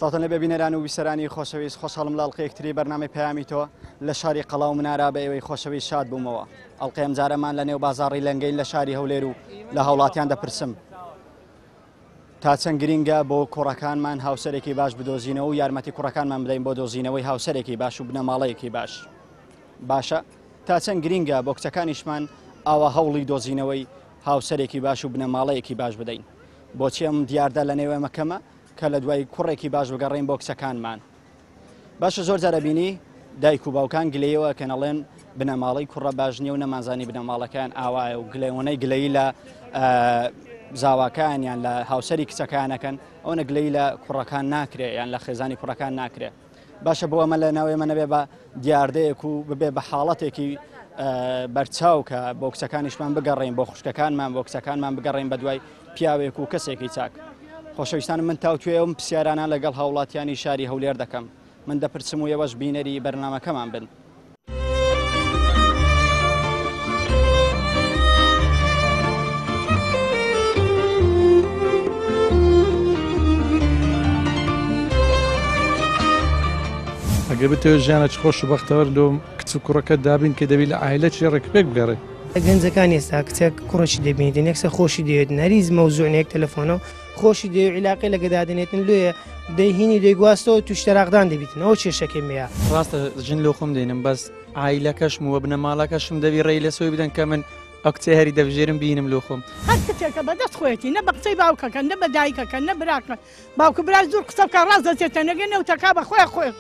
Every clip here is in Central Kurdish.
سڵاتان لە ببینەران و بیسەرانی خۆشەویست، خۆشحاڵم لە ئەڵقەیەکتری بەرنامەی پەیامی تۆ لە شاری قەڵاو منارا بە ئێوەی خۆشەویست شاد بوومەوە. ئەڵقەی ئەم جارەمان لە نێو بازاڕی لەنگەین لە شاری هەولێر و لە هاوڵاتیان دەپرسم تا چەند گرینگە بۆ کوڕەکانمان هاوسەرێکی باش بدۆزینەوە و یارمەتی کوڕەکانمان بدەین بۆ دۆزینەوەی هاوسەرێکی باش و بنەماڵەیەکی باش. باشە تا چەند گرینگە بۆ کچەکانیشمان ئاوا هەوڵی دۆزینەوەی هاوسەرێکی باش و بنەماڵەیەکی باش بدەین. بۆچی ئەم دیاردە لە نێوە مەکەمە کە لە دوای کوڕێکی باش بگەڕین بۆ کچەکانمان. باشە زۆر جارە بینی دایک و باوکان گلەیەوە کە نەڵێن بنەماڵەی کوڕە باش نییە و نەمانزانی بنەماڵەکان ئاوایە و گلەیوەنەی گلەیی لە زاواکانیان لە هاوسەری کچەکانەکەن ئەو نەگلەی لە کوڕەکان ناکرێ یان لە خێزانی کوڕەکان ناکرێ. باشە بۆ ئەمە لە ناوێمە نەبێ بە دیاردەیەک و ببێ بە حاڵەتێکی بەرچاو کە بۆ کچەکانیشمان بگەڕین بۆ خوشکەکانمان بۆ کچەکانمان بگەڕین بە دوای پیاوێک و کەسێکی چاک. خۆشەویستانم من تاوتوێ ئەم پرسیارانە لەگەڵ هاوڵاتیانی شاری هەولێر دەکەم. من دەپرسم و ئێوەش بینەری بەرنامەکەمان بن. ئەگەر بتەوێت ژیانە خۆش و بەختەوەر دۆم کچ و کوڕەکە دابین کە دەبی لە عایلە چی ڕێکپێک بگەڕێ. گەنجەکان ئێستا کچێک کوڕەشی دەبینێت نێکسە خۆشی دەوێت نەریز مەوزوعنەیەک تەلەفۆنەوە خۆشی دەوێت عیلاقی لەگەدادنێتن لێە دەیهینی دەیگواستەوە توشتەراقدان دەبیتنەوە چێشەکەی مەیە. ڕاستە ژن لۆ خۆم دێنم بەس عیلەکەشم وە بنەماڵەکەشم دەبی ڕێی لە سۆی بدەن کە من ئەو کچێ هەری دەبژێرم بینم لۆ خۆم. هەر کچێکە بەدەست خۆیەتی نە بە قسەی باوکەکە نە بە دایکەکە نە براکە باوکە برای زۆر قسە بکە ڕاست دەچێتە نەگەن نەوتەکە بە خۆی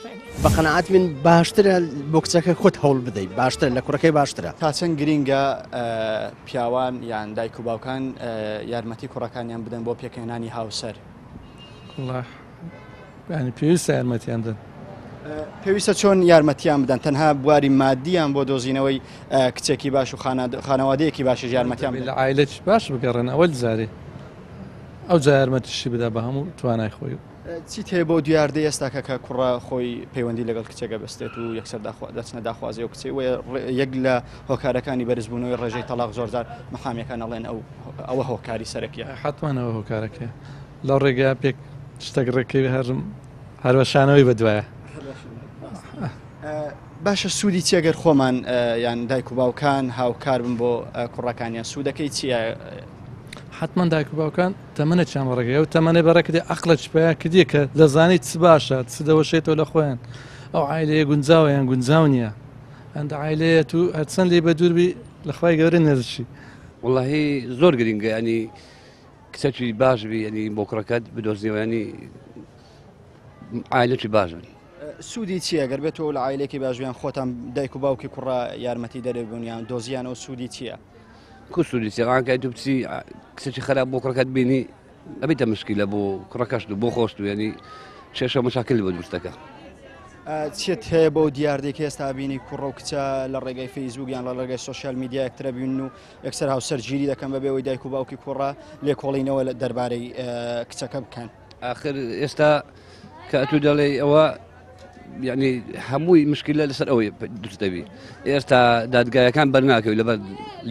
بە قەنەعەت من باشترە بۆ کچەکە خۆت هەوڵ بدەیت باشترە لە کوڕەکەی باشترە. تا چەند گرینگە پیاوان یان دایک و باوکان یارمەتی کوڕەکانیان بدەن بۆ پێکهێنانی هاوسەر. ینی پێویستە یارمەتیان بدەن. پێویستە چۆن یارمەتیان بدەن تەنها بواری مادیان بۆ دۆزینەوەی کچێکی باش و خانەوادەیەکی باشش یارمەتیان لە عایلەی باش بگەڕێن ئەوە زارێ ئەو جا یارمەتیشی بدا بە هەموو توانای خۆی. چیت هەیە بۆ دیاردەی ئێستاکە کە کوڕە خۆی پەیوەندی لەگەڵ کچێکە بەستێت و یەکسەر دەچنە داخوازی و کچێ یەک لە هۆکارەکانی بەرزبوونەوەی ڕێژەی تەلاق زۆرجار مەحامەکان ئەڵێن ئەوە هۆکاری سەرەکیە. حتمانەوە هۆکارەکە لەو ڕێگا پێک شتێک ڕێکەوی هەروەشانەوەی بەدوایە. باشە سوودی چێگەر خۆمان یان دایک و باوکان هاوکار بن بۆ کوڕەکانیان سوودەکەی چییە؟ حتمما دایک و باوکان تەمەنە چەند ڕێگەیە و تەمەنەی بەڕێکردی عەقڵە چپەیە کردی کە دەزانیت چ باشە چ دەوەشێتەوە لە خۆیان ئەو عایلەیە گونجاوە یان گونجاو نییە هەندە عایلەیە تو هەرچەند لێ بە دووربی لە خوای گەورە نەرشی. وەڵاهی زۆر گرینگە ینی کچێکی باش بی ینی بۆ کوڕەکەت بدۆزنیەوە ینی عایلەکی باش بن. سوودی چییە گەر بێتەوە لە عایلێکی باشویان خۆتان دایک و باوکی کوڕە یارمەتی دەرێبوونیان دۆزیانەوە سوودی چییە؟ کو سوودی چێڕانکە تو بچی کچێکی خراپ بۆ کوڕەکەت بینی ئەبیتە مشکیلە بۆ کوڕەکەشت و بۆ خۆشت و ینی چێشە مەشاکل بۆ دروستەکە. چێت هەیە بۆ دیاردێکی ئێستا بینی کوڕە و کچە لە ڕێگەی فەیسبووک یان لە ڕێگەی سۆشیال میدیا یەکترە بین و یەکسەر هاوسەرگیری دەکەن بەبێەوەی دایک و باوکی کوڕە لێکۆڵینەوە لە دەربارەی کچەکە بکەن. آخر ئێستا کە ئەتو دەڵێ ئەوە یعنی هەمووی مشکلە لەسەر ئەوەی دروستەبی ئێستا دادگایەکان بەرناکەوی لەبەر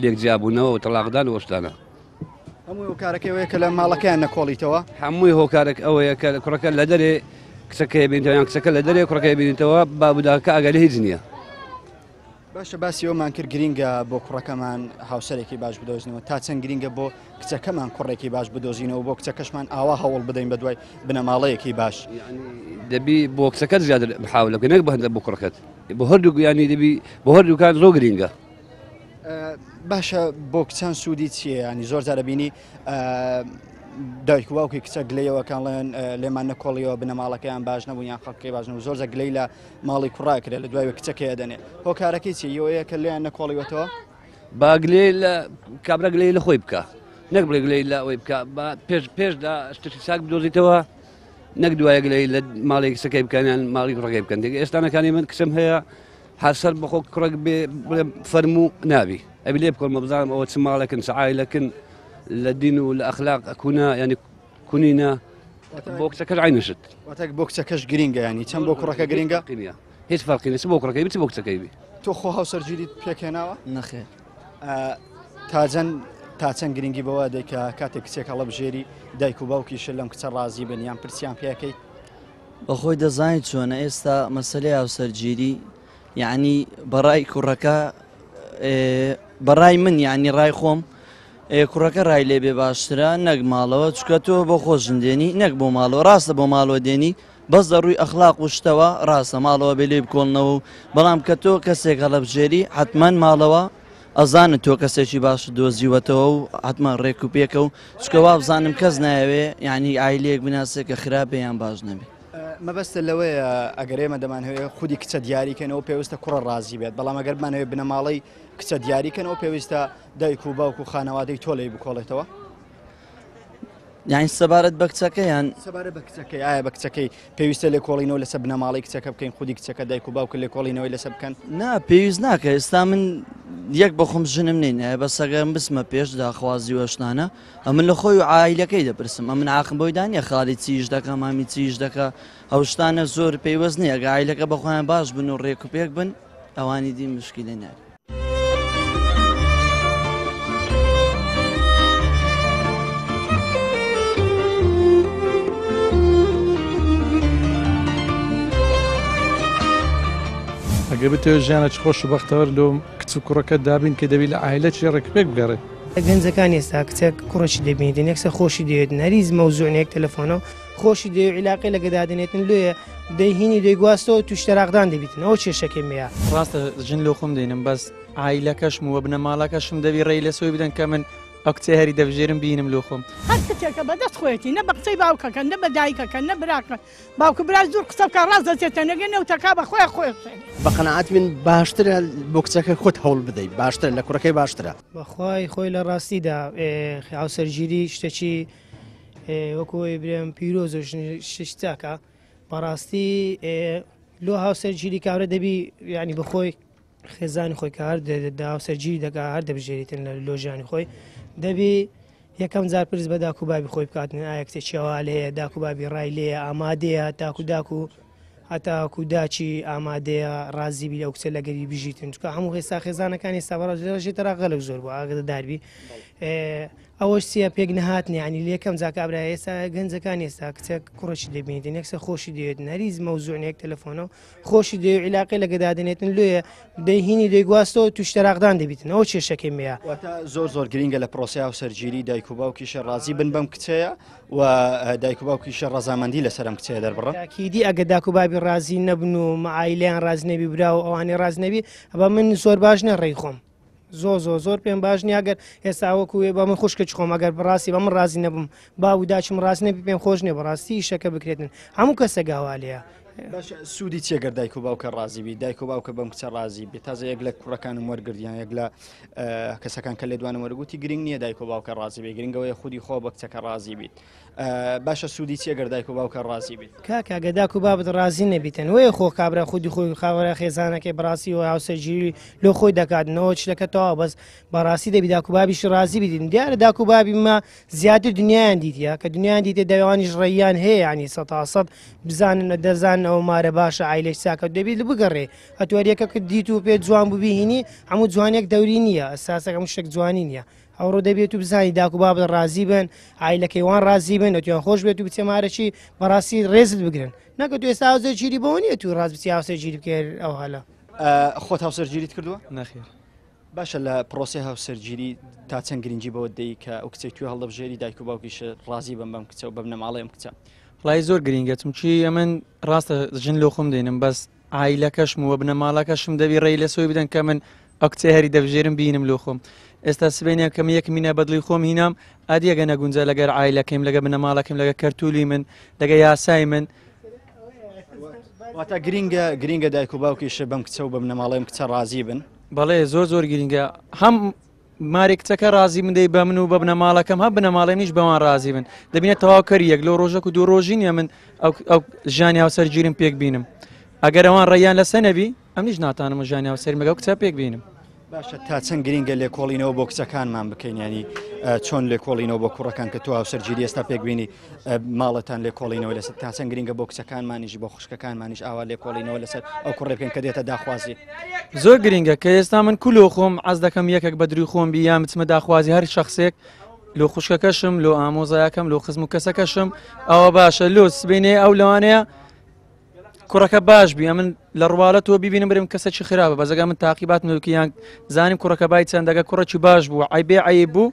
لێک جیابوونەوە و تەلاقدان و شتانە. هەمووی هۆکارەکەوەیە کە لە ماڵەکەیان نەکۆڵیتەوە هەمووی هۆکارێک ئەوەیە کە کوڕەکە لە دەرێ کچەکە بینیتەوە یان کچەکە لە دەرێ کوڕەکە بینیتەوە بابوداکە ئاگای لە هیچ نییە. باشە باسی ئەومان کرد گرینگە بۆ کوڕەکەمان هاوسەرێکی باش بدۆزینەوە تا چەند گرینگە بۆ کچەکەمان کوڕێکی باش بدۆزینەوە بۆ کچەکەشمان ئاوا هەوڵ بدەین بە دوای بنەماڵەیەکی باش. دەبی بۆ کچەکەت زیاتر بحاول بکەی نەک بە هەندە بۆ کوڕەکەت بۆ هەردوو ینی دەبی بۆ هەردووکان زۆر گرینگە. باشە بۆ کچان سوودی چییە؟ ینی زۆر جارە بینی دایک و باوکی کچە گلەیەوەکانڵێن لێمان نەکۆڵیەوە بنەماڵەکەیان باش نەبوو یان خەڵکی باش نەبوو زۆر جە گلەی لە ماڵی کوڕاکرێ لە دوای کچەکەی دەنێ هۆکارەکەی چی ئەوەیە کە لێیان نەکۆڵیوەتەوە با گلێ لە کابرا گلەی لە خۆی بکە نەک بڵێ گلەی لە ئەوەی بکە پێشدا شتێکی چاک بدۆزیتەوە نەک دوایە گلەی لە ماڵی کچەکەی بکەنیان ماڵی کوڕەکەی بکەن. ئێستانەکانی من کچم هەیە هەرسەر بەخۆ کوڕێک بڵێ فەرموو نابی ئەبی لێ بکۆڵمە بزانم ئەوە چ ماڵەکەن چ عایلەکەن لە دین و لە ئەخلاق ئەکوونە ینی کونینە بۆ کچەکەش عینشت واتە بۆ کچەکەش گرینگە ینی چەند بۆ کوڕەکە گرینگە هیچ فەرقی نیست بۆ کوڕەکەی بچ بۆ کچەکەی بی تۆ خۆ هاوسەرگیریت پێکێناوە نەخێر تا چەند گرنگی بەوە دەیکە کاتێک کچێک هەڵە بژێری دایک و باوکیشە لەم کچە ڕازی بن یان پرسیان پێکەیت بەخۆی دەزانیت چۆنە ئێستا مەسلەی هاوسەرگیری یعنی بەڕای کوڕەکە بەڕای من یعنی ڕای خۆم کوڕەکە ڕای لێ بێ باشترە نەک ماڵەوە چکە تۆ بۆ خۆشندێنی نەک بۆ ماڵەوە ڕاستە بۆ ماڵەوە دێنی بەس دەڕووی ئەخلاق و شتەوە ڕاستە ماڵەوە بێ لێ بکۆڵنەوە و بەڵام کە تۆ کەسێک هەڵە بژێری حتمما ماڵەوە ئەزانت تۆ کەسێکی باش دۆزیوەتەوە و حتمما ڕێک و پێکە و چکەوا بزانم کەس نایەوێ یعنی ئایلەیەک بناسێت کە خراپە یان باش نەبێت مەبەستە لەوەیە ئەگەر ئێمە دەمانهەوێ خودی کچە دیاریکەنەوە پێویستە کوڕە ڕازی بێت بەڵام ئەگەر بمانەوێت بنەماڵەی کچە دیاریکەنەوە پێویستە دایک و باوک و خانەوادەی تۆ لێی بکۆڵێتەوە یعنی سەبارەت بە کچەکە یان سەبارەت بە کچەکەی ئایا بە کچەکەی پێویستە لێ کۆڵینەوە لەسەر بنەماڵی کچەکە بکەین خودی کچەکە دایک و باوکە لێ کۆڵینەوەی لەسەر بکەن نا پێویست ناکە ئێستا من یەک بە خۆم ژنم نینە بە سەگەم بسمە پێش داخوازی وەشتانە ئەمن لە خۆی و عائیلەکەی دەپرسم ئەمن عاقم بۆی دانیە خاڵی چیش دەکە مامی چیش دەکە ئەو شتانە زۆر پێیوەست نییە ئەگە عائیلەکە بەخۆیان باش بن و ڕێک و پێک بن ئەوانی دی مشکلە نار ئەگە بتەوە ژیانە چ خۆش و بەختەوەر لەو کچ و کوڕەکە دابین کە دەبی لە عایلە چی ڕێکپێک بگەڕێ گەنجەکان ئێستا کچێک کوڕەشی دەبینێتن یەکسە خۆشی دەوێت نەریز مەوزوعنەیەک تەلەفۆنەوە خۆشی دەوێت عیلاقی لە گەدادنێتن لێە دەیهینی دەیگواستەوە توشتەراقدان دەبیتن ئەو کێشەکەی مەیە ڕاستە ژن لۆ خۆم دێنم بەس عیلەکەشم وە بنە ماڵەکەشم دەبی ڕێی لە سۆی بدەن کە من ئەو کچێ هەری دەبژێرم بینم لۆ خۆم هەر کچێکە بەدەست خۆیەتی نە بە قسەی باوکەکە نە بە دایکەکە نە براکە باوکە برا زۆر قسە بکە ڕاست دەچێتە نەگە نەوتەکە بە خۆی خۆی بە قەنەعەت من باشترە بۆ کچەکە خۆت هەوڵ بدەیت باشترە لە کوڕەکەی باشترە بەخوای خۆی لە ڕاستیدا هاوسەرگیری شتێکی وەکوی برێم پیرۆز شتاکە بەڕاستی لۆ هاوسەرگیری کارە دەبی ینی بخۆی خێزانی خۆی کار هاوسەرگیری دەکا هەر دەبژێریتن لە لۆژانی خۆی دەبی یەکەم جار پرس بە داکوبابی خۆی بکاتن ئایا کتێکیەوە لێە داکوبابی ڕای لێە ئامادەیە تاکو هەتاکو داچی ئامادەیە ڕازیبی لەو کچە لەگەری بژیتن چکە هەموو هێستا خێزانەکانی ئێستا بەڕژێتەرا غەلک زۆر بۆ ئاگدە داربی ئەوەش چیە پێک نەهاتنی ینی لێکەم جاکبرا ئێستا گەنجەکان ئێستا کچێک کوڕەشی دەبینێتن یەکسە خۆشی دەوێت نەریز مەوزوعنەیەک تەلەفۆنەوە خۆشی دەوێت عیلاقی لە گەدادنێتن لێە دەیهینی دەیگواستەوە توشتەراقدان دەبیتن ئەو کێشەکەی مەیە زۆر گرینگە لە پرۆسی هاوسەرگیری دایک و باوکیشە ڕازی بن بەم کچەیە و دایک و باوکیشە ڕەزامەندی لەسەرم کچەیە دەربڕە تاکیدی ئەگە داکوبابی ڕازی نەبن و مەعایلیان ڕاز نەبی برا و ئەوانەی ڕاز نەبی ئەبە من زۆر باش نەڕێی خۆم زۆر پێم باش نیاگەر ئێستا وەکوێ بە من خوشکە خۆم ئەگەر بڕاستی بە من ڕازی نەبم با و داچم ڕاست نەبی پێم خۆش نێ بەڕاستی شەکە بکرێتن هەموو کەسە گاوالەیە سوودی چێگەر دایک و باوکە ڕازیبی دایک و باوکە بەم کچە ڕازی بێت تازە یەک لە کوڕەکانم وەرگردیان یەک لە کەسەکان کە لێ دوانم وەرگوتی گرنگ نییە دایک و باوکە ڕازی بێ گرنگەوەی خودی خۆ بە کچەکە ڕازی بیت باشە سوودی چێگەر دایک و باوکە ڕازی بیت کاکە داک و بابت ڕازی نەبیتن وەیە خۆ کابرا خودی خۆی خاوەرە خێزانەکەی بڕاستی و هاوسەرگیری لۆ خۆی دەکاتنەوە چلەکە تەوا بەس بەڕاستی دەبی داک و بابیش ڕازی بیدین دیارە داک و بابی ما زیاتر دنیایان دیتە کە دنیایان دیتە دەوانیش ڕێیان هەیە ینی 100% بزانن دەزان ئەو مارە باشە عیلەی ساکە دەبیت بگەڕێ ئەتوارەکە کە دیت و پێ جوان ببیهینی هەموو جوانێک دەوری نییە ئەساسەکە هەموو شتێک جوانی نییە ئەوڕۆ دەبێت و بزانی داک و بابت ڕازی بن عیلەکەی وان ڕازی بن ئەتوان خۆش بێت و بچێمارەی بەڕاستی ڕێزت بگرن نەکە تو ئێستا هاوسەرگیری بۆ نییە تو ڕاست بچی هاوسەرگیری بکەر ئەو هەلە خۆت هاوسەرگیریت کردووە نەخێر باشە لە پرۆسی هاوسەرگیری تا چەند گرنگی بەوە دەی کە ئەو کچێک توی هەڵدەبژێری دایک و باوکیشە ڕازی بم بەم کچە و بە بنەماڵەی ئەم کچە ڕای زۆر گرینگە چونکی ئەمن ڕاستە ژن لۆ خۆم دێنم بەس عیلەکەشم وە بنە ماڵەکەشم دەبی ڕێی لە سۆی بدەن کە من ئەو کچێ هەری دەبژێرم بینم لۆ خۆم ئێستا سبێنە کەم یەک مینە بەدڵی خۆم هینام ئادیەگە نەگونجە لەگەر عیلەکەیم لەگە بنە ماڵەکەم لەگە کەرتولی من لەگە یاسای من واتە گرینگە دایک و باوکیشە بەم کچە و بە بنەماڵەیەم کچە ڕازی بن بەڵێ زۆر گرینگە هەم مارێک کچەکە ڕازی من دەی بە من و بە بنەماڵەکەم هە بنەماڵێنیش بەوان ڕازی بن دەبینێت تەواوکەری یەک لەو ڕۆژەک و دوو ڕۆژی نیە من ئەو ژانی هاوسەرگیرم پێک بینم ئەگەر ئەوان ڕێیان لەسە نەبی ئەم نیش ناتانم ژانی هاوسەر مەگە کچە پێک بینم باشە تا چەند گرینگە لێکۆڵینەوە بۆ کچەکانمان بکەین ینی چۆن لێکۆڵینەوە بۆ کوڕەکان کە تو هاوسەرگیری ئێستا پێکبینی ماڵەتان لێکۆڵینەوە لەسەر تا چەند گرینگە بۆ کچەکانمانیژی بۆ خوشکەکانمانیش ئاوا لێکۆڵینەوە لەسەر ئەو کوڕێ بکەین کە دێتە داخوازی زۆر گرینگە کە ئێستا من کولۆ خۆم ئاز دەکەم یەکێک بە دروی خۆم بی یا مچمە داخوازی هەر شخصێک لۆ خوشکەکەشم لۆ ئامۆزایەکەم لۆ خزم و کەسەکەشم ئەوە باشە لۆ سبینێ ئەو لەوانەیە کوڕەکە باش بی من لە ڕواڵەتەوە ببینم برم کەسێکی خراپە بەزەگە من تاقیبات نوکییان زانیم کوڕەکە بای چەندەگە کوڕەکی باش بوو عیبێ عیب بوو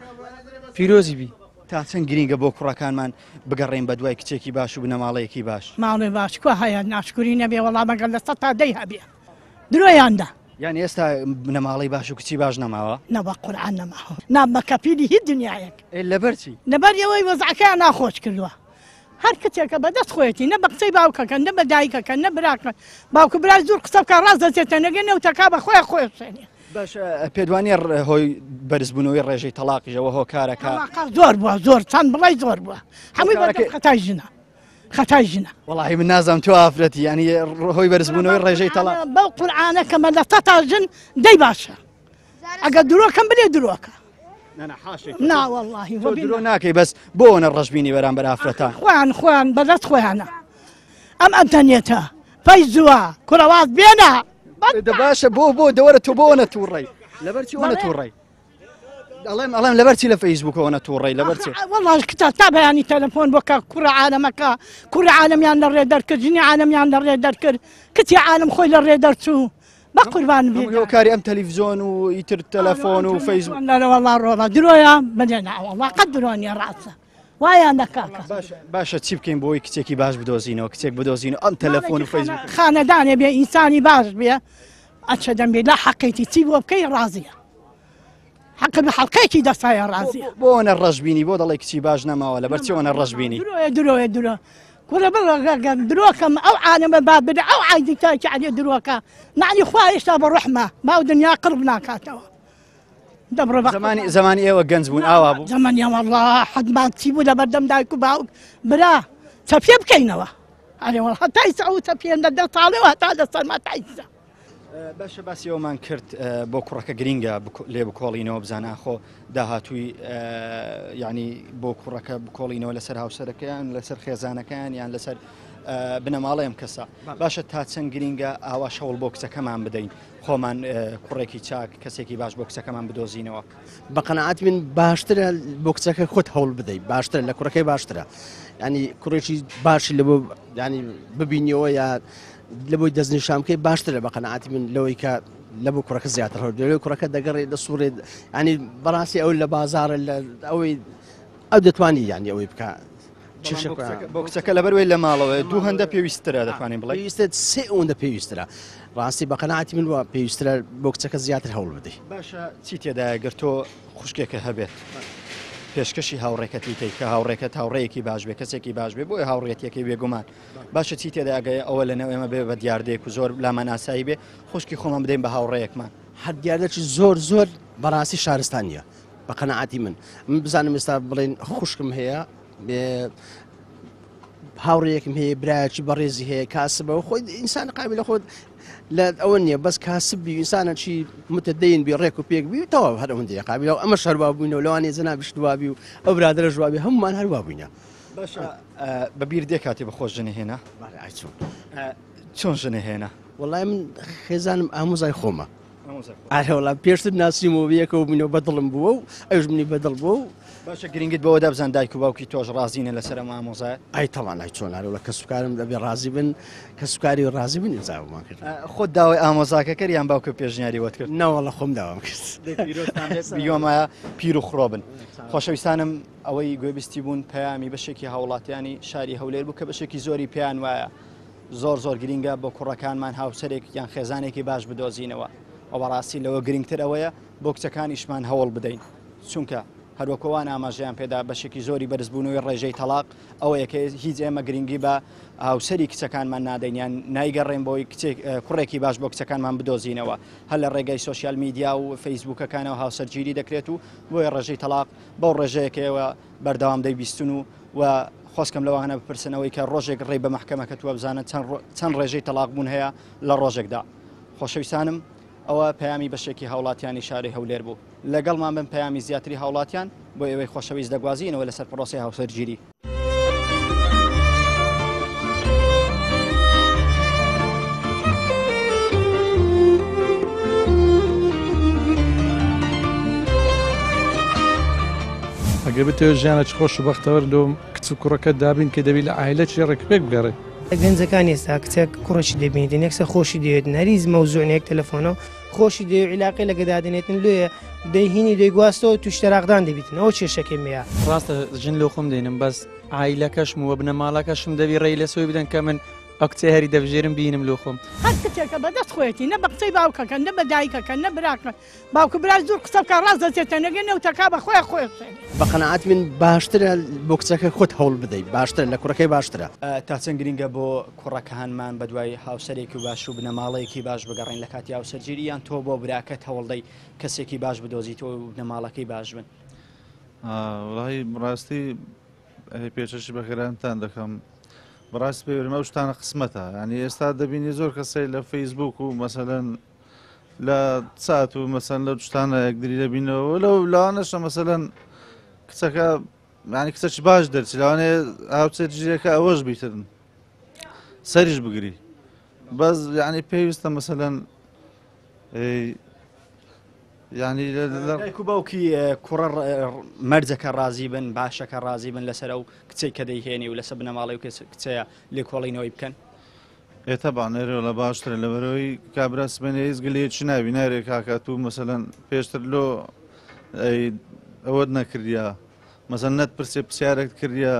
پیرۆزی بی تا چەند گرینگە بۆ کوڕەکانمان بگەڕێن بە دوای کچێکی باش و بنەماڵەیەکی باش ماڵێ باش کو هەیە ناشکوری نەبێ وەڵام مەگەر لە 100 تا 10 هەبێ درۆیاندا یعنی ئێستا بنەماڵی باش و کچی باش نەماوە نەبە قورعان نەماوە نابمە کەپیلی هیچ دنیایەک لەبەرچی لەبەریەوەی وەزعەکەیان ناخۆش کردووە هەر کچێکە بەدەست خۆیەتی نە بە قسەی باوکەکە نە بە دایکەکە نە براکە باوکە برای زۆر قسە بکە ڕاست دەچێتە نەگەن نەوتەکە بە خۆی خۆشێنێ باش پێدوانی هۆی بەرزبوونەوەی ڕێژەی تەلاقیژەوە هۆکارەکە زۆر بووە زۆر چەند بڵی زۆر بووە هەمووی بەردەم خەتای ژنە خەتای ژنە وەڵاهی من نازانم تو ئافرەتی ینی هۆی بەرزبوونەوەی ڕێژەی تەلاق بەو قورعانەکەمە لە 100 تا ژن دەی باشە ئەگە درۆکەم بلێ درۆکە ناوەڵڵاهی درۆ ناکەی بەس بۆنە ڕەشبینی بەرامبەر ئافرەتان خۆیان بەدەست خۆیانە ئەم ئەتەنێتە پەی زووە کوڕەواز بێنە باشە بۆ دەوەرە تۆ بۆ نەتوڕێی لەبەرچی وە نەتوڕێی ئەڵێم لەبەرچی لە فەیسبوکەوە نەتوڕێی لەبەرچی وەڵاش کتاب تا بەیانی تەلەفۆن بۆکە کوڕە عالەمەکە کوڕە عالەمیان لە ڕێ دەرکرد ژنی عالەمیان لە ڕێ دەرکرد کتی عالم خۆی لە ڕێ دەرچوو بە قوربان بێ هۆکاری ئەم تەلەڤیزۆن و ئیتر تەلەفۆن و فەیسبوک وەڵا ڕۆڵە درۆیە بەدێنا وەڵا قەت درۆنیە ڕاستە وایان دەکاکە باشە چی بکەین بۆی کچێکی باش بدۆزینەوە کچێک بدۆزینەوە ئەم تەلەفۆن و فەیسبوک خانەدانێ بێ ئینسانی باش بێ ئەچە دەمبێ لا حەقێتی چی بۆ بکەی ڕازیە حەق بە حەڵقەیەکی دەسایە ڕازیە بۆنە ڕەشبینی بۆ دەڵێ کچی باش نەماوە لەبەرچی وەنە ڕەشبینی درۆ کوڕە بڵگە درۆکەم ئەو عالەمە با بدە ئەو عایدی تاکی عەلێ درۆکە نعنی خوا هێشتا بە ڕەحمە باو دنیا قڕب ناکاتەوە زمانی ئێوە گەنج بوون ئاوا بوو زمانی وەڵڵا حەدمان چی بوو لەبەردەم دایک و باوک برا چەپێ بکەینەوە ئەرێ وەڵ هەتای سەعوتە پێندە 10 ساڵەوە هەتا لە سەرما تایسە باشە باسی ئەومان کرد بۆ کوڕەکە گرینگە لێ بکۆڵینەوە بزانە خۆ داهاتووی ینی بۆ کوڕەکە بکۆڵینەوە لەسەر هاوسەرەکەیان لەسەر خێزانەکان یان لەسەر بنەماڵەیەم کەسە باشە تا چەند گرینگە ئاوا شەوڵ بۆ کچەکەمان بدەین خۆمان کوڕێکی چاک کەسێکی باش بۆ کچەکەمان بدۆزینەوە بە قەنەعەت من باشترە بۆ کچەکە خۆت هەوڵ بدەیت باشترە لە کوڕەکەی باشترە ینی کوڕێکی باشی لە بۆ ینی ببینیەوە یا لە بۆی دەستنیشانکەی باشترە بە قەنەعەتی من لەوەی کە لە بۆ کوڕەکە زیاتر هەر لەوەی کوڕەکە دەگەڕێت لە سوورێت ینی بەڕاستی ئەو لە بازارە لە ئەوەی ئەو دەتوانی یانی ئەوەی بکە بۆ کچەکە لەبەروەی لە ماڵەوە دوو هەندە پێویسترە دەتوانین بڵێ پێویستە سێ ئەوەندە پێویسترە ڕاستی بە قەنەعەتی من وە پێویسترە بۆ کچەکە زیاتر هەوڵ بدەیت باشە چی تێدایە گەر تۆ خوشکێکە هەبێت پێشکەشی هاوڕێکەتی کەی کە هاوڕێکەت هاوڕەیەکی باش بێ کەسێکی باش بێ بۆی هاوڕێتیەکەی بێگومان باشە چی تێداگەی ئەوە لەنەوە ئێمە بێ بە دیاردەیەک و زۆر لامەناسایی بێ خوشکی خۆمان بدەین بە هاوڕەیەکمان هەر دیاردەکی زۆر بەڕاستی شارستانیە بە قەنەعەتی من بزانم ئێستا بڵێن خوشکم هەیە هاوڕەیەکم هەیە برایەکی بەڕێزی هەیە کاسبەوە خۆی ئینسان قابل لە خۆت لە ئەوە نییە بەس کاسببی ئینسانە چی متدەین بی ڕێک و پێک بی تەواو هەر ئەوەندەیە قابل ئەمە شەروا بووینەوە لەوانێ زەنابش دوابی و ئەو برادرە ژوابی هەمومان هەروە بووینە باشە بەبیر دێ کاتی بەخۆش ژنە هێنا چۆن ژنە هێنا وەڵای من خێزانم ئامۆزای خۆمە ئاوەڵام پێشتر ناسیمەوە یەکەوە بووینەوە بەدڵم بووە و ئەوش منی بەدڵ بووە و باشە گرنگت بەوە دەبزان دایک و باوکی تۆش ڕازینە لەسەر ئەم ئامۆزایە ئای تەڵان ئای چۆن لە کەسوکارم دەبێ ڕازی بن کەسوکاری و ڕازی بن ئێزاومان کرد خۆت داوای ئامۆزاکە کرد یان باوکە پێشنیاری وەت کرد نەوەڵە خۆم داوام کرد بیۆمایە پیر و خڕۆ بن خۆشەویستانم ئەوەی گوێبیستی بوون پەیامی بەشێکی هاوڵاتیانی شاری هەولێر بوو کە بەشێکی زۆری پێیان وایە زۆر گرینگە بۆ کوڕەکانمان هاوسەرێک یان خێزانێکی باش بدۆزینەوە ئەوە ڕاستی لەوە گرنگتر ئەوەیە بۆ کچەکانیشمان هەوڵ بدەین چونکە هەروەکەوان ئاماژەیان پێدا بەشێکی زۆری بەرزبوونەوەی ڕێژەی تەلاق ئەوەیە کە هیچ ئێمە گرنگی بە هاوسەری کچەکانمان نادەینیان نایگەڕێن بۆی کوڕێکی باش بۆ کچەکانمان بدۆزینەوە هەر لە ڕێگەی سوسیال میدیا و فەیسبوکەکانەوە هاوسەرگیری دەکرێت و بۆیە ڕێژەی تەلاق بەو ڕێژەیەکەوە بەردەوام دەیبیستن و خۆسکەم لەوانە بپرسنەوەی کە ڕۆژێک ڕێ بە مەحکەمەکە تووە بزانە چەند ڕێژەی تەلاق بوون هەیە لە ڕۆژێکدا خۆشەویستانم ئەوە پەیامی بەشێکی هاوڵاتیانی شاری هەولێر بوو لەگەڵمان بن پەیامی زیاتری هاوڵاتیان بۆ ئێوەی خۆشەویست دەگوازینەوە لەسەر پرۆسی هاوسەرگیری. ئەگە بتەوە ژیانە چ خۆش و بەختەوەر لۆ کچ و کوڕەکە دابین کە دەبی لە عایلە چی ڕێکپێک بگەڕێ گەنجەکان ئێستا کچێک کوڕەشی دەبینێت نێکسە خۆشی دەوێت نەریز مەوزوعنێک تەلەفۆنەوە خۆشی دەوێ عیلاقی لەگەدادنێتن لێ دەیهینی دەیگواستەوە توشتەراقدان دەبیتنەوە کێشەکەی مەیە ڕاستە ژن لۆ خۆم دێنم بەس عیلەکەشم وە بنە ماڵەکەشم دەبی ڕێی لە سۆی بدەن کە من ئەو کچێ هەری دەبژێرم بینم لۆ خۆم هەر کچێکە بەدەست خۆێتی نە بە قسەی باوکەکە نە بە دایکەکە نە براکە باوکە برای زۆر قسە بکە ڕاست دەچێتە نەگەن نەوتەکە بە خۆی بە قەنەعات من باشترە بۆ کچەکە خۆت هەوڵ بدەیت باشترە لە کوڕەکەی باشترە تا چەند گرنگە بۆ کوڕەکەهانمان بە دوای هاوسەرێکی و باش و بنەماڵەیەکی باش بگەڕین لە کاتی هاوسەرگیری یان تۆ بۆ براکەت هەوڵدەی کەسێکی باش بدۆزیتەوە و بنەماڵەکەی باش بن. وڵی ڕاستی پێچەشی بەخێرانتان دەکەم بەڕاستی پێوەرمە شتانە قسمەتە ینی ئێستا دەبینی زۆر کەسەی لە فەیسبوک و مەسەلەن لە چات و مەسەن لە شتانە یەکدری دەبینەوە لەو لاوانەشە مەسەلەن کچەکە ینی کچەی باش دەرچی لەوانێ هاوسەرگیریەکە ئەوەش بیتن سەریش بگری بەس ینی پێویستە مەسەلەن ینی دایک و باوکی کوڕە مەرجەکە ڕازی بن باشەکە ڕازی بن لەسەر ئەو کچەی کە دەیهێنی و لەسەر بنەماڵی و کچەیە لێکۆڵینەوەی بکەن تەبانێرە لە باشترە لەبەرەوەی کابرا سبێنێ هیچ گلەیەکی ناوی نارێک کاکات و مەسەلەن پێشتر لۆ ئەوەت نەکردیا مەسەن نەت پرسێ پرسیارێک کردیا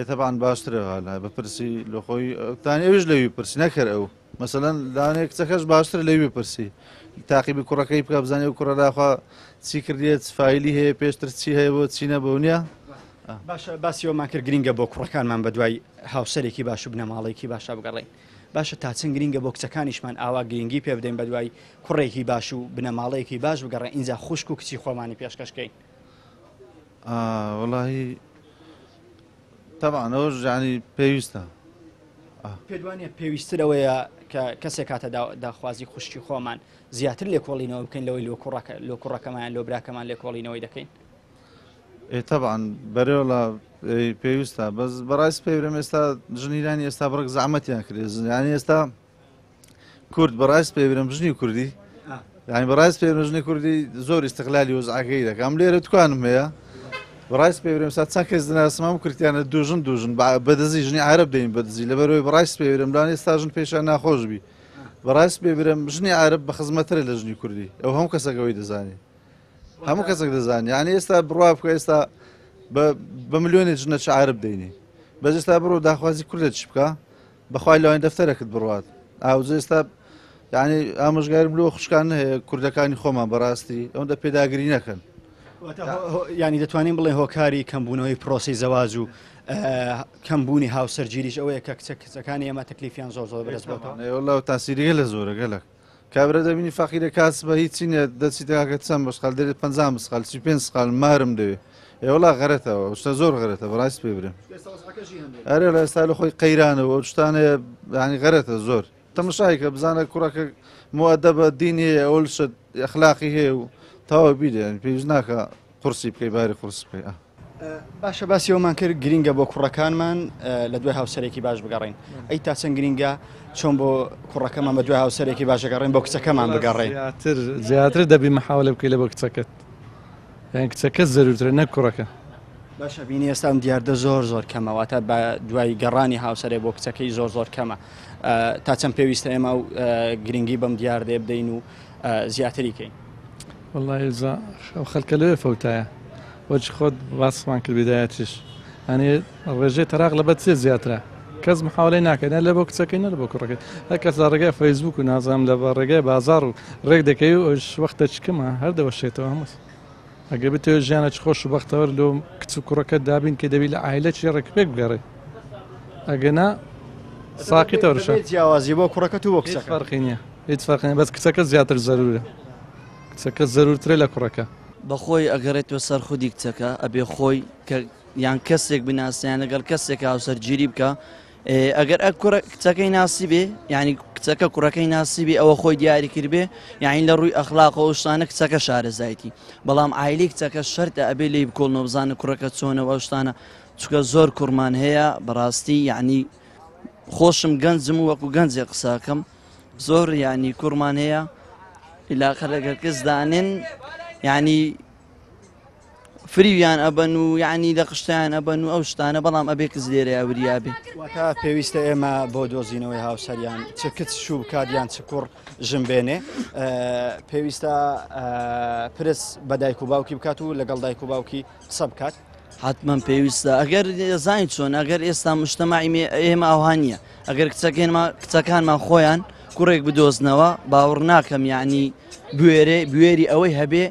تەبان باشترەوە لە بەپرسی لە خۆی تانێویش لەوی پرسی نەکرد ئەو مەسەلەن لەوانەیە کچەکەش باشتر لەوی پرسی تاقیبی کوڕەکەی بکە بزانێ و کوڕەداخوا چی کردێت فایلی هەیە پێشتر چی هەیە بۆ چی نەبوو نییە باشە باسیەوەمان کرد گرنگە بۆ کوڕەکانمان بە دوای هاوسەرێکی باش و بنەماڵێکی باشە بگەڕێن باشە تا چەند گرنگە بۆ کچەکانیشمان ئاوا گرنگی پێ بدەین بە دوای کوڕێکی باش و بنەماڵەیەکی باش بگەڕێن ئینجا خوشک و کچی خۆمانی پێشکەشکەین وڵی تەبانەوە ژانی پێویستە پێدوانێ پێویسترەوەیە کە کەسێک کاتە داخوازی خوشتی خۆمان زیاتر لێکۆڵینەوە بکەین لەوەی لۆ کوڕەکەمان لۆ براکەمان لێکۆڵینەوەی دەکەین تەبان بەرێوەڵە پێویستە بەس بەڕاست پێورم ئێستا ژنیرانی ئێستا بڕک زەحمەتیان کرێ ینی ئێستا کورد بەڕاست پێورم ژنی کوردی یانی بەڕاست پێورم ژنی کوردی زۆر ئیستقلالی وەزعەکەی دەکەم لێرە توانم هەیە بەڕاست پێورم سا چەند کەس دەناسمام و کردیانە دوژن بەدەزی ژنی عرب دەین بەدزی لەبەرەوەی بەڕاست پێورم لاان ئێستا ژن پێشان ناخۆش بی بەڕاست پێورم ژنی عرب بە خزمەترە لە ژنی کوردی ئەو هەموو کەسەکەوەی دەزانی هەموو کەسێک دەزانانی یانی ئێستا بڕوا بکە ئێستا بە ملیۆنی ژنە چ عرب دەینی بەس ئێستا بڕۆ داخوازی کوردێت چ بکە بەخوای لەوان دەفتەرەکەت بڕوات ئاوزە ئێستا یعنی ئامۆژگارم لۆ خوشکان هەیە کوردەکانی خۆمان بەڕاستی ئەوەندە پێداگری نەکەن ینی دەتوانین بڵێ هۆکاری کەمبوونەوەی پرۆسی زەواز و کەمبوونی هاوسەرگیریش ئەوەیە کە کچەکانی ئەمە تەکلیفیان زۆر زۆر بەدەستبێتەوە تاسیریگە لە زۆرە گەلک کابرا دەبینی فەقیرە کاس بە هیچ چینە دەچیتەکە چەند بەشقال دەرێت 50 مسقال 35 سقال مارم دەوێت ئێوەڵا غەرەتەوە شتە زۆر غەرەتە بەڕاستی پێ برم ئەرێ لە ئێستا لە خۆی قەیرانەوە ئەو شتانەیە ینی غەرەتە زۆر تەمەشای کە بزانە کوڕەکە مودەبە دینی هەیە ئەوڵ شت ئەخلاقی هەیە و تاوە بیدێن پێویست ناکە قورسی بکەی باری قورس بکەی باشە باسیەوەمان کرد گرینگە بۆ کوڕەکانمان لە دوای هاوسەرێکی باش بگەڕین ئەی تا چەند گرینگە چۆن بۆ کوڕەکەمان بە دوای هاوسەرێکی باشەگەڕین بۆ کچەکەمان بگەڕێن زیاتر دەبی مەحاولە بکەی لە بۆ کچەکەت یان کچەکە زەرورترە نەک کوڕەکە باشە بینی ئێستا ئەم دیاردە زۆر کەمەواتە بە دوای گەڕانی هاوسەرێ بۆ کچەکەی زۆر کەمە تا چەند پێویستە ئێمە و گرنگی بەم دیاردێ بدەین و زیاتری کەین والله خەڵکە لەوێ فەوتایە وەچ خۆت باسمان کرد بدایەتیش ئەنێ ڕێژەی تەراق لە بەچێ زیاترە کەس محاولەی ناکەن لە بۆ کچەکەی نە لە بۆ کوڕەکەت هەر کەس لە ڕێگای فەیسبوک و نازانم لە ڕێگای بازار و ڕێک دەکەی و ئەوش وەختە چکەمە هەر دەوەشێتەوە هەمووس ئەگە بتەوە ژیانە چ خۆش و بەختەوەر لۆ کچ و کوڕەکەت دابین کە دەبی لە عایلە چی ڕێکپێک بگەڕێ ئەگەنا ساقی تەورشە جیاوازی بۆ کوڕەکەت و بۆ کچەکە فەرقی نییە هیچ فەرقی نییە بەس کچەکە زیاتر زەرورە کچەکە زەرورترە لە کوڕەکە بەخۆی ئەگەڕێتەوە سەر خودی کچەکە ئەبێ خۆی کە یان کەسێک بناسییان لەگەڵ کەسێک هاوسەرگیری بکە ئەگەر کچەکەی ناسی بێ یعنی کچەکە کوڕەکەی ناسی بێ ئەوە خۆی دیاری کرد بێ یعنی لە ڕووی ئەخلاقەوە شتانە کچەکە شارەزایەتی بەڵام ئایلەی کچەکە شەرتە ئەبێ لێی بکۆڵنەوە بزانە کوڕەکە چۆنەوە ئەو شتانە چکە زۆر کوڕمان هەیە بەڕاستی یعنی خۆشم گەنجم و وەکو گەنجێ قساکەم زۆر یعنی کوڕمان هەیە علاقە لەگەر کەس دانێن یعنی فریویان ئەبەن و یعنی لە قشتیان ئەبەن و ئەو شتانە بەڵام ئەبێ کەس لێرە یاوریابێ واتە پێویستە ئێمە بۆ دۆزینەوەی هاوسەریان چ کچ شوو بکاتیان چ کوڕ ژمبێنێ پێویستە پرس بە دایک و باوکی بکات و لەگەڵ دایک و باوکی قسە بکات حتمما پێویستە ئەگەر زانیت چۆن ئەگەر ئێستا مشتەماعی ئێمە ئەوها نییە ئەگەر کچەکانمان خۆیان کوڕێک بدۆزنەوە باوەڕ ناکەم یعنی بوێری ئەوەی هەبێ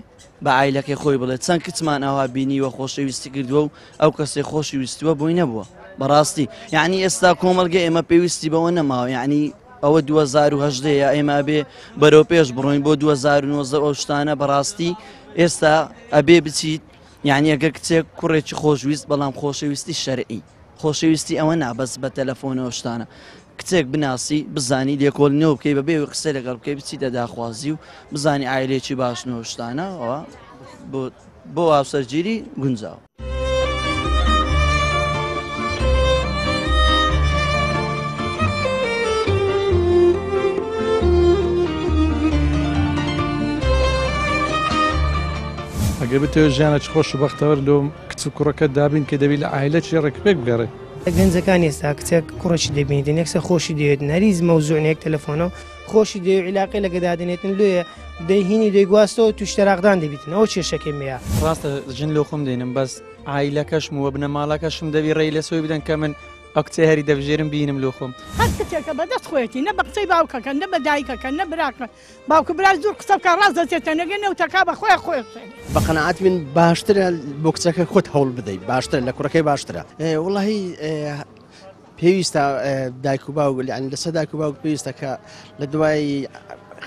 بە ئایلەکەی خۆی بڵێت چەند کچمان ئەوها بینیوە خۆشەویستی کردووە و ئەو کەسێ خۆشەویستیوە بۆی نەبووە بەڕاستی یعنی ئێستا کۆمەلگە ئێمە پێویستی بەوە نەماوە یعنی ئەوە 2010 ئێمە بێ بەرەو پێش بڕۆین بۆ 2019 ئەو شتانە بەڕاستی ئێستا ئەبێ بچیت یعنی ئەگەر کچێک کوڕێکی خۆشویست بەڵام خۆشەویستی شەرعی خۆشەویستی ئەوە نابەس بە تەلەفۆنەوە شتانە کچێک بناسی بزانی لێکۆڵینەوە بکەی بەبێ قسە لەگەڵ بکەی بچیتە داخوازی و بزانی ئایلێکی باشنەوە شتانە ئەوە بۆ هاوسەرگیری گونجاو ئەگە بتەوە ژیانە چ خۆش و بەختەوەر لۆ کچ و کوڕەکە دابین کە دەبی لە ئایلە چی ڕێکپێک بگەڕێ گەنجەکان ئێستا کچێک کوڕەشی دەبینێتن یەکسە خۆشی دەوێت نەریز مەوزوعنەیەک تەلەفۆنەوە خۆشی دەوێت عیلاقی لەگەدادنێتن لێە دەیهینی دەیگواستەوە توشتەراقدان دەبیتن ئەو کێشەکەی مەیە ڕاستە ژن لۆ خۆم دێنم بەس ئایلەکەشم وە بنە ماڵەکەشم دەبی ڕێی لە سۆی بدەن کە من ئەو کچەی هەری دەبژێرم بینم لۆ خۆم هەر کچێکە بەدەست خۆیەتی نە بە قسەی باوکەکە نە بە دایکەکە نە براکە باوکە برای زۆر قسە بکە ڕاست دەچێتە نەگەن نەوتەکە بە خۆی بە قەنەعەت من باشترە بۆ کچەکە خۆت هەوڵ بدەیت باشترە لە کوڕەکەی باشترە وڵی پێویستە دایک و باوک لەسەر دایک و باوک پێویستە کە لە دوای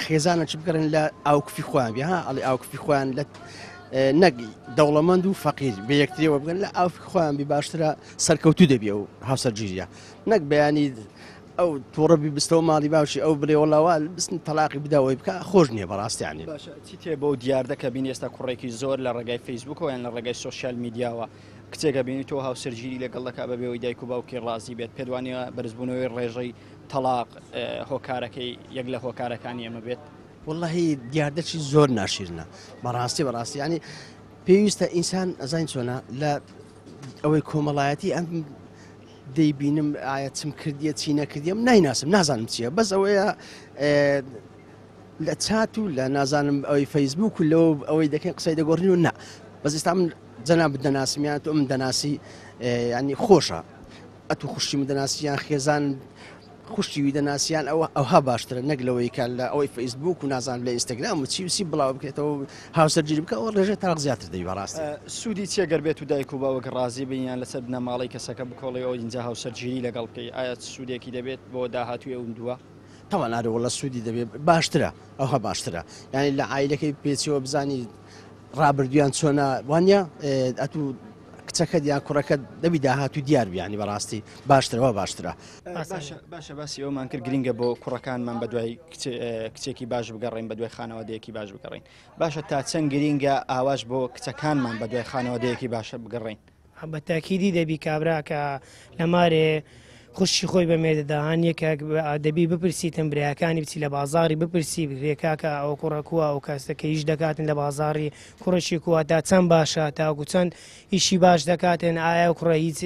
خێزانە چ بکەن لە ئاوکفی خۆیان بێ ها ئەڵێ ئاوکفی خۆیان لە نەک دەوڵەمەند و فەقیر بە یەکتریەوە بگەن لە ئاوکی خۆیان بی باشترە سەرکەوتوو دەبێ و هاوسەرگیریە نەک بەیانی ئەو تووڕەبی بستەوە ماڵی باوشی ئەو بڵێوەڵاوە بستن تەلاقی بداوەی بکە خۆش نییە بەڕاستیانی چی تێ بۆ دیاردەکە بین ئێستا کوڕێکی زۆر لە ڕێگای فەیسبوکەوە یان لە ڕێگای سۆشیال میدیاوە کچێکە بینیتەوە هاوسەرگیری لەگەڵەکە بەبێەوەی دایک و باوکی ڕازی بێت پێدوانە بەرزبوونەوەی ڕێژەی تەلاق هۆکارەکەی یەک لە هۆکارەکانی ئەمە بێت واللهی دیاردەکی زۆر ناشیرنە بەڕاستی ینی پێویستە ئینسان ئەزان چۆنە لە ئەوەی کۆمەڵایەتی ئەم دەیبینم ئایا چم کردیە چی نەکردیم نایناسم نازانم چییە بەس ئەوەیە لە چات و لە نازانم ئەوەی فەیسبوک و لەوە ئەوەی دەکەن قسەی دەگۆڕین و نا بەس ئێستا من جەناب دەناسیمیان تۆ من دەناسی ینی خۆشە ئەتو خوشتی من دەناسییان خێزان خوشتیوی دەناسییان ئەوها باشترە نەک لەوەی کە لە ئەوەی فەیسبوک و نازان لە ئینستاگرام و چیوسی بڵاو بکرێتەوە هاوسەرگیری بکە ئەو ڕێژێ تاق زیاتر دەی بەڕاستی سوودی چێگەر بێت و دایک و باوەک ڕازی بینیان لەسەر بنەماڵی کەسەکە بکۆڵی ئەو اینجا هاوسەرگیری لەگەڵ بکەی ئایا سوودێکی دەبێت بۆ داهاتوی ئەو دووە تەوان ئارەوەڵە سوودی دەبێت باشترە ئەوها باشترە یعنی لە ئایلەکەی پێچەوە بزانی ڕابردویان چۆنە وانە ئەتوو کچەکە دیان کوڕەکە دەبی داهاتوی دیار بیانی بەڕاستی باشترەوە باشترە باشە باسی ئەومان کرد گرینگە بۆ کوڕەکانمان بە دوای کچێکی باش بگەڕین بە دوای خانەوادەیەکی باش بگەڕین باشە تا چەند گرینگە ئاواش بۆ کچەکانمان بە دوای خانەوادەیەکی باشە بگەڕین بە تاکیدی دەبی کابرا کە لەمارێ خوشی خۆی بە مێردەداهان یەکە دەبی بپرسیتن برایەکانی بچی لە بازاری بپرسی برێکاکە ئەو کوڕەکووە ئەو کەسەکە هیچ دەکاتن لە بازاری کوڕەشی کووە تا چەند باشە تاکو چەند ئیشی باش دەکاتن ئایا کوڕە هیچ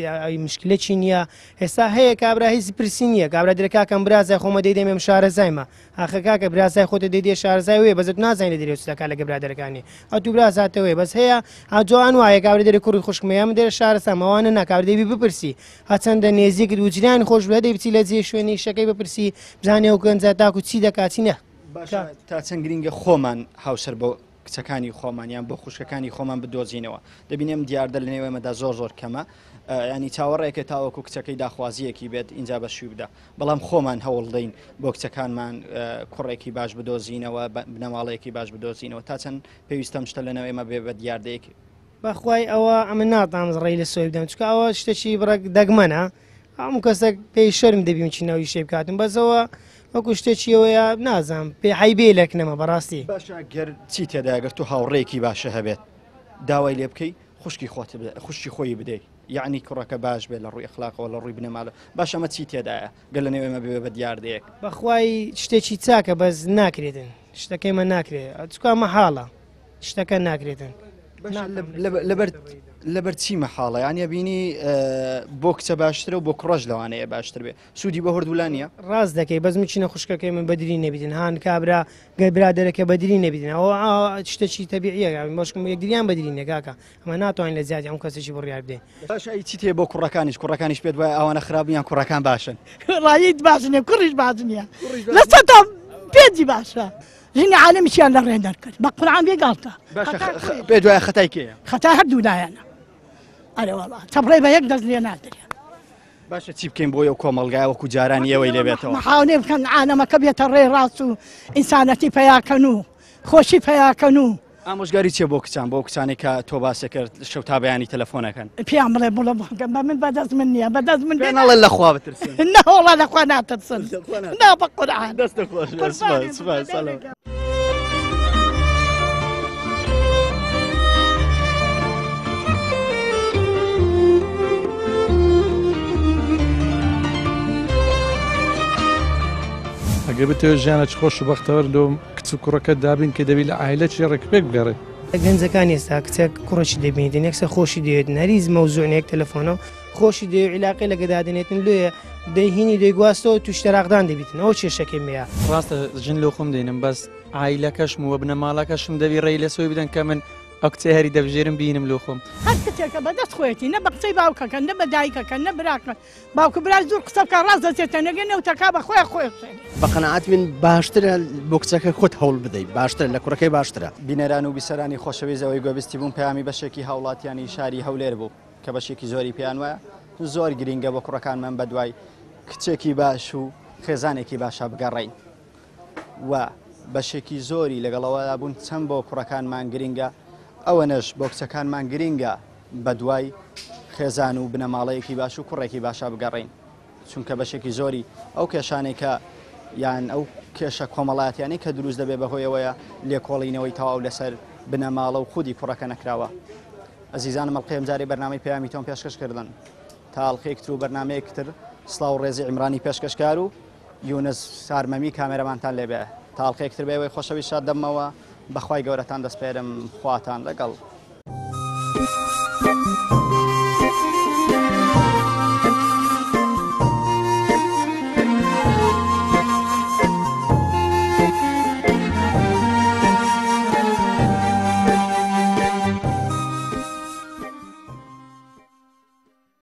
مشکلێکی نییە ئێستا هەیە کابرا هیچ پرسی نییە کابرا درێکاکەم برازای خۆمە دەیدەمێم شارەزایمە ئاخەکە برازای خۆتە دەیدێ شارزای وێ بەزت نازانێت دەرێ چەکە لە گەبرادەرەکانی ئەتوو برازاتەوەی بەس هەیە ئاجوان وایە کابرا دەرێ کوڕی خوشکمەیە من دێرە شارەسەمەوانە ناکار دەبی بپرسی هەچەندە نێزیکرد و جیران خۆش بێ دەی بچی لە جێ شوێنی شەکەی بپرسی بزانێ و گەنجە تاکو چی دەکاتی نە تا چەند گرینگە خۆمان هاوسەر بۆ کچەکانی خۆمانیان بۆ خوشکەکانی خۆمان بدۆزینەوە دەبینێم دیاردە لە نێوەمەدا زۆر زۆر کەمە ینی چاوەڕێکە تاوەکو کچەکەی داخوازیەکی بێت اینجا بە شوی بدە بەڵام خۆمان هەوڵدەین بۆ کچەکانمان کوڕێکی باش بدۆزینەوە بنەماڵەیەکی باش بدۆزینەوە تا چەند پێویستەم شتە لەنەوە ئێمە بێ بە دیاردەیەکی بەخوای ئەوە ئەمە ناتام ڕێی لە سۆی بدەم چکە ئەوە شتێکی بڕێک دەگمەنە هەموو کەسێک پێی شەرم دەبی چینەوەی شێ بکاتم بەسەوە وەکو شتێکیەوەیە نازانم پێ حیبێ لەکنەمە بەڕاستی باشە گەر چی تێداگەر تو هاوڕێکی باشە هەبێت داوای لێ بکەی خوشکی خۆی بدەیت یعنی کوڕەکە باش بێت لە ڕووی ئەخلاقەوە لە ڕووی بنەماڵە باش ئەمە چی تێدایە گەل لە نێوێمە بێ بە دیاردەیەک بەخوای شتێکی چاکە بەس ناکرێتن شتەکەیمە ناکرێت چکمە حاڵە شتەکە ناکرێتن لەبەر چی مەحاڵە یانە بینی بۆ کچە باشترە و بۆ کوڕەش لەوانەیە باشتر بێ سوودی بە هەردوولانە ڕاست دەکەی بەس میچینە خوشکەکەی من بەدری نەبیتن هاان کابرا گەبرادەرەکە بەدری نەبیتن ئەوە شتێکی تەبیعیە باشم یەکدریان بەدری نەگاکە ئەمە ناتوانین لە زیادی ئەم کەسێکی بڕیار بدێ باشایی چی تێ بۆ کوڕەکانیش پێت وایە ئەوانە خراپیان کوڕەکان باشن ڕایت باشنێ کوڕیش باز نییە لەسە تا پێنجی باشە ژنی عالمیشیان لە ڕێ دەرکرد بە قورعان بێگاڵتە پێ دوایە خەتای کێیە خەتا هەردوودایانە ئەرێ وەڵا چەپڕێ بە یەک دەست لێ نادرێت باشە چی بکەین بۆ ئەو کۆمەلگای وەکو جارانی ئەوەی لێبێتەوە محاونێ بکەن عالەمەکە بێتە ڕێ ڕاست و ئینسانەتی پەیاکەن و خۆشی پەیاکەن و ئامۆژگاری چێ بۆ کچان بۆ کچانی کە تۆ باسێ کرد شەو تا بەیانی تەلەفۆنەکەن پیان بڵێ بڵە بە من بەدەست من نییە بەدەست من نەڵێن لەخوا بترسن نەوەڵا لەخوا ناترسن نا بە قورعان دەستە خۆش ئەگە بتەوە ژیانە چ خۆش و بەختەوەر لۆ کچ و کوڕەکە دابین کە دەبی لە عیلە چی ڕێکپێک بگەڕێ گەنجەکان ئێستا کچێک کوڕەشی دەبینێتن یەکسە خۆشی دەوێت نەریز مەوزوعنەیەک تەلەفۆنە خۆشی دەوێت عیلاقی لەگەدادنێتن لێە دەیهینی دەیگواستەوە توشتەراقدان دەبیتن ئەو کێشەکەی مەیە ڕاستە ژن لۆ خۆم دێنم بەس عیلەکەشم وە بنە ماڵەکەشم دەبی ڕێی لە سۆی بدەن کە من ئەو کچەی هەری دەبژێرم بینم لۆ خۆم هەر کچێکە بەدەست خۆێتی نە بە قسەی باوکەکەن نە بە دایکەکەن نە براکەن باوکە برای زۆر قسە بکە ڕاست دەچێتە نەگەن نەوتەکە بە خۆی بە قەنەعات من باشترە بۆ کچەکە خۆت هەوڵ بدەیت باشتر لە کوڕەکەی باشترە بینەران و بیسەرانی خۆشەویستەوەی گوێبیستی بوون پەیامی بەشێکی هاوڵاتیانی شاری هەولێر بوو کە بەشێکی زۆری پێیان وایە زۆر گرینگە بۆ کوڕەکانمان بەدوای کچێکی باش و خێزانێکی باشە بگەڕین و بەشێکی زۆری لەگەڵەوەدا بوون چەند بۆ کوڕەکانمان گرینگە ئەوەنەش بۆ کچەکانمان گرینگە بەدوای خێزان و بنەماڵەیەکی باش و کوڕێکی باشە بگەڕین چونکە بەشێکی زۆری ئەو کێشانێک کە یان ئەو کێشە کۆمەڵاتیانی کە دروست دەبێت بەهۆیەوەیە لێکۆڵینەوەی تەواو لەسەر بنەماڵە و خودی کوڕەکە نەکراوە ئەزیزانم ئەڵقەیەم جارێ بەرنامەی پەیامی تۆم پێشکەشکردن تا ئەڵقەیەکتر و بەرنمەیەکتر سڵاو و ڕێزی عیمرانی پێشکەشکار و یونس سارمەمی کامێرەمانتان لێبێ تا ئەڵقەیەکتر بێەوەی خۆشەویست شاد دەمەوە بەخوای گەورەتان دەسپێرم خواتان لەگەڵ